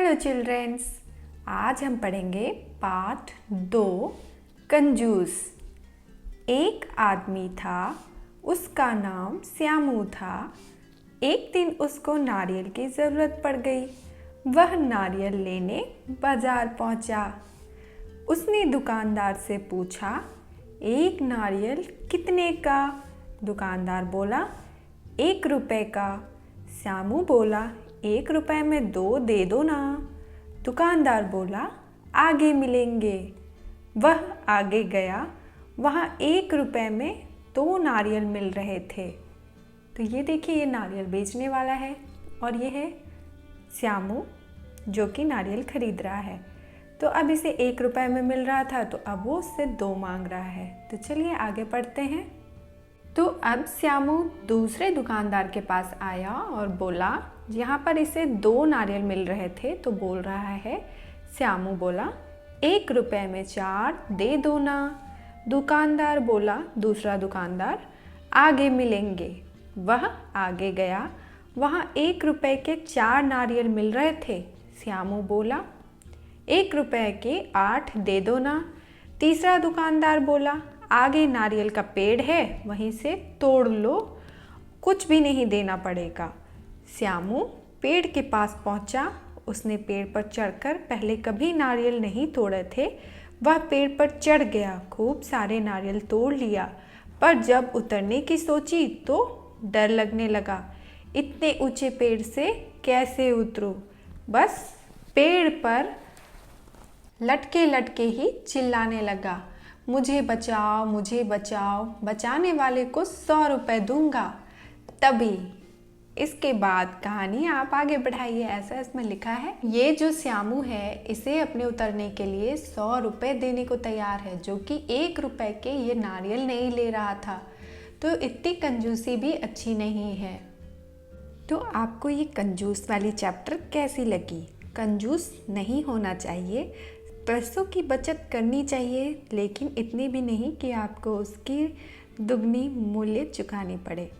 Hello childrens, आज हम पढ़ेंगे पार्ट 2 कंजूस। एक आदमी था, उसका नाम श्यामू था। एक दिन उसको नारियल की ज़रूरत पड़ गई। वह नारियल लेने बाज़ार पहुंचा। उसने दुकानदार से पूछा, एक नारियल कितने का? दुकानदार बोला, 1 रुपए का। श्यामू बोला, 1 रुपए में 2 दे दो ना। दुकानदार बोला, आगे मिलेंगे। वह आगे गया। वहाँ 1 रुपए में 2 नारियल मिल रहे थे। तो ये देखिए, ये नारियल बेचने वाला है और ये है श्यामू जो कि नारियल खरीद रहा है। तो अब इसे 1 रुपए में मिल रहा था, तो अब वो उससे 2 मांग रहा है। तो चलिए आगे पढ़ते हैं। तो अब श्यामू दूसरे दुकानदार के पास आया और बोला, यहाँ पर इसे 2 नारियल मिल रहे थे। तो बोल रहा है, श्यामू बोला, 1 रुपए में 4 दे दो ना। दुकानदार बोला, दूसरा दुकानदार, आगे मिलेंगे। वह आगे गया। वहाँ 1 रुपए के 4 नारियल मिल रहे थे। श्यामू बोला, 1 रुपए के 8 दे दो ना। तीसरा दुकानदार बोला, आगे नारियल का पेड़ है, वहीं से तोड़ लो, कुछ भी नहीं देना पड़ेगा। श्यामू पेड़ के पास पहुंचा। उसने पेड़ पर चढ़कर पहले कभी नारियल नहीं तोड़े थे। वह पेड़ पर चढ़ गया, खूब सारे नारियल तोड़ लिया। पर जब उतरने की सोची तो डर लगने लगा। इतने ऊंचे पेड़ से कैसे उतरूं? बस पेड़ पर लटके लटके ही चिल्लाने लगा, मुझे बचाओ, मुझे बचाओ, बचाने वाले को 100 रुपये दूंगा। तभी इसके बाद कहानी आप आगे बढ़ाइए, ऐसा इसमें लिखा है। ये जो श्यामू है, इसे अपने उतरने के लिए 100 रुपये देने को तैयार है, जो कि 1 रुपए के ये नारियल नहीं ले रहा था। तो इतनी कंजूसी भी अच्छी नहीं है। तो आपको ये कंजूस वाली चैप्टर कैसी लगी? कंजूस नहीं होना चाहिए, पैसों की बचत करनी चाहिए, लेकिन इतनी भी नहीं कि आपको उसकी दुगनी मूल्य चुकानी पड़े।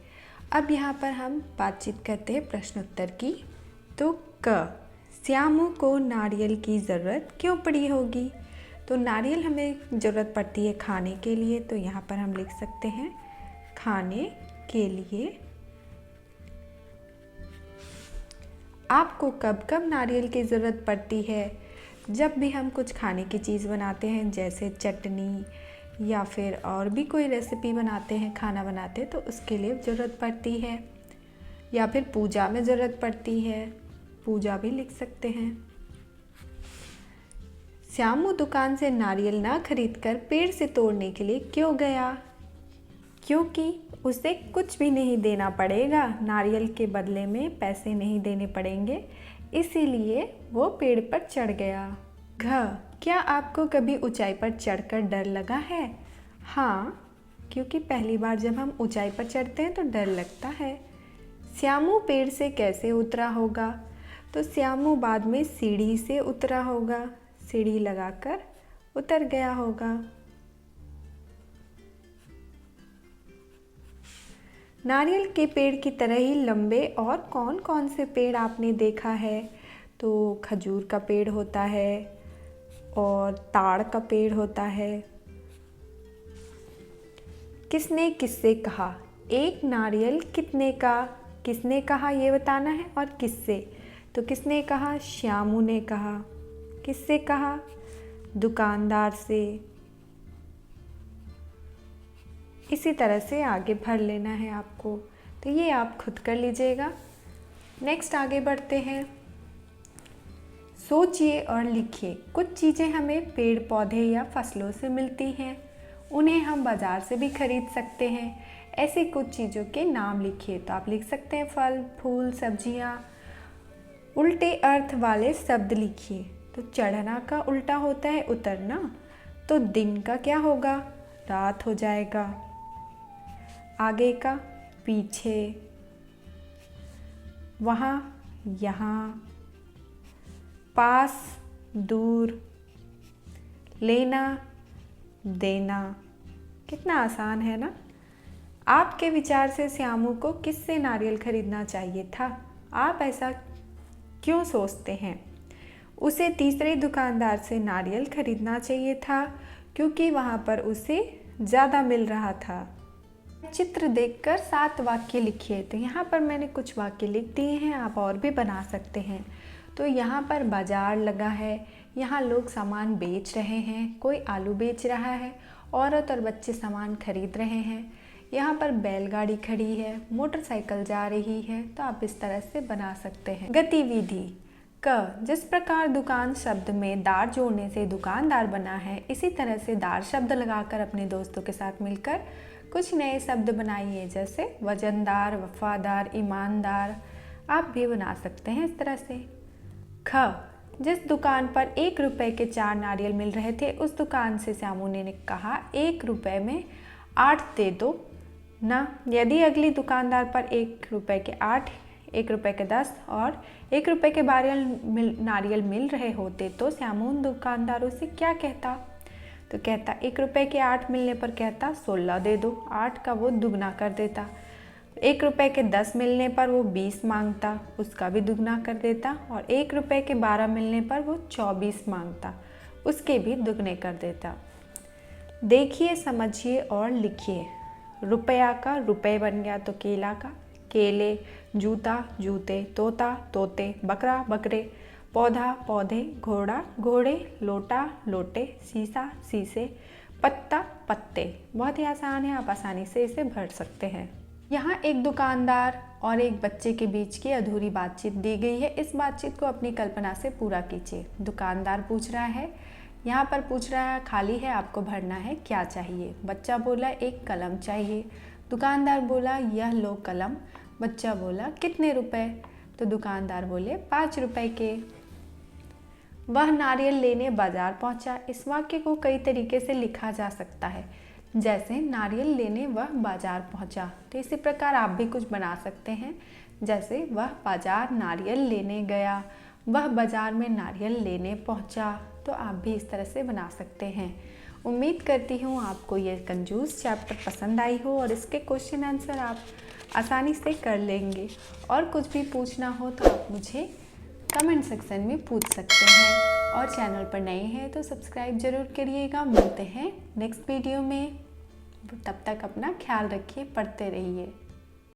अब यहाँ पर हम बातचीत करते हैं प्रश्न उत्तर की। तो श्यामू को नारियल की ज़रूरत क्यों पड़ी होगी? तो नारियल हमें ज़रूरत पड़ती है खाने के लिए। तो यहाँ पर हम लिख सकते हैं खाने के लिए। आपको कब कब नारियल की ज़रूरत पड़ती है? जब भी हम कुछ खाने की चीज़ बनाते हैं, जैसे चटनी या फिर और भी कोई रेसिपी बनाते हैं, खाना बनाते हैं, तो उसके लिए ज़रूरत पड़ती है। या फिर पूजा में ज़रूरत पड़ती है, पूजा भी लिख सकते हैं। श्यामू दुकान से नारियल ना खरीदकर पेड़ से तोड़ने के लिए क्यों गया? क्योंकि उसे कुछ भी नहीं देना पड़ेगा, नारियल के बदले में पैसे नहीं देने पड़ेंगे, इसीलिए वो पेड़ पर चढ़ गया। क्या आपको कभी ऊंचाई पर चढ़कर डर लगा है? हाँ, क्योंकि पहली बार जब हम ऊंचाई पर चढ़ते हैं तो डर लगता है। श्यामू पेड़ से कैसे उतरा होगा? तो श्यामू बाद में सीढ़ी से उतरा होगा, सीढ़ी लगाकर उतर गया होगा। नारियल के पेड़ की तरह ही लंबे और कौन कौन से पेड़ आपने देखा है? तो खजूर का पेड़ होता है और ताड़ का पेड़ होता है। किसने किससे कहा, एक नारियल कितने का? किसने कहा ये बताना है, और किससे? तो किसने कहा? श्यामू ने कहा। किससे कहा? दुकानदार से। इसी तरह से आगे भर लेना है आपको। तो ये आप खुद कर लीजिएगा। नेक्स्ट आगे बढ़ते हैं। सोचिए और लिखिए। कुछ चीज़ें हमें पेड़ पौधे या फसलों से मिलती हैं, उन्हें हम बाज़ार से भी खरीद सकते हैं। ऐसी कुछ चीज़ों के नाम लिखिए। तो आप लिख सकते हैं फल, फूल, सब्जियाँ। उल्टे अर्थ वाले शब्द लिखिए। तो चढ़ना का उल्टा होता है उतरना, तो दिन का क्या होगा? रात हो जाएगा। आगे का पीछे, वहाँ, यहाँ, पास, दूर, लेना, देना। कितना आसान है ना? आपके विचार से श्यामू को किससे नारियल खरीदना चाहिए था? आप ऐसा क्यों सोचते हैं? उसे तीसरे दुकानदार से नारियल खरीदना चाहिए था क्योंकि वहाँ पर उसे ज़्यादा मिल रहा था। चित्र देखकर 7 वाक्य लिखिए। तो यहाँ पर मैंने कुछ वाक्य लिख दिए हैं, आप और भी बना सकते हैं। तो यहाँ पर बाजार लगा है, यहाँ लोग सामान बेच रहे हैं, कोई आलू बेच रहा है, औरत और बच्चे सामान खरीद रहे हैं, यहाँ पर बैलगाड़ी खड़ी है, मोटरसाइकिल जा रही है। तो आप इस तरह से बना सकते हैं। गतिविधि क, जिस प्रकार दुकान शब्द में दार जोड़ने से दुकानदार बना है, इसी तरह से दार शब्द लगाकर अपने दोस्तों के साथ मिलकर कुछ नए शब्द बनाइए, जैसे वजनदार, वफादार, ईमानदार। आप भी बना सकते हैं इस तरह से। ख, जिस दुकान पर 1 रुपए के 4 नारियल मिल रहे थे, उस दुकान से श्यामू ने कहा 1 रुपए में 8 दे दो ना। यदि अगली दुकानदार पर 1 रुपए के 8, 1 रुपए के 10 और 1 रुपए के 12 नारियल मिल रहे होते तो श्यामू उन दुकानदारों से क्या कहता? तो कहता 1 रुपए के 8 मिलने पर कहता 16 दे दो। 8 का वो दुगना कर देता। 1 रुपए के 10 मिलने पर वो 20 मांगता, उसका भी दुगना कर देता। और 1 रुपए के 12 मिलने पर वो 24 मांगता, उसके भी दुगने कर देता। देखिए, समझिए और लिखिए। रुपया का रुपए बन गया तो केला का केले, जूता जूते, तोता तोते, बकरा बकरे, पौधा पौधे, घोड़ा घोड़े, लोटा लोटे, शीशा शीशे, पत्ता पत्ते। बहुत ही आसान है, आप आसानी से इसे भर सकते हैं। यहाँ एक दुकानदार और एक बच्चे के बीच की अधूरी बातचीत दी गई है। इस बातचीत को अपनी कल्पना से पूरा कीजिए। दुकानदार पूछ रहा है, यहाँ पर पूछ रहा है खाली है, आपको भरना है, क्या चाहिए? बच्चा बोला 1 कलम चाहिए। दुकानदार बोला यह लो कलम। बच्चा बोला कितने रुपए? तो दुकानदार बोले 5 रुपए के। वह नारियल लेने बाजार पहुंचा। इस वाक्य को कई तरीके से लिखा जा सकता है, जैसे नारियल लेने वह बाजार पहुंचा। तो इसी प्रकार आप भी कुछ बना सकते हैं, जैसे वह बाजार नारियल लेने गया, वह बाजार में नारियल लेने पहुंचा। तो आप भी इस तरह से बना सकते हैं। उम्मीद करती हूँ आपको ये कंजूस चैप्टर पसंद आई हो और इसके क्वेश्चन आंसर आप आसानी से कर लेंगे। और कुछ भी पूछना हो तो आप मुझे कमेंट सेक्शन में पूछ सकते हैं। और चैनल पर नए हैं तो सब्सक्राइब जरूर करिएगा। मिलते हैं नेक्स्ट वीडियो में। तब तक अपना ख्याल रखिए, पढ़ते रहिए।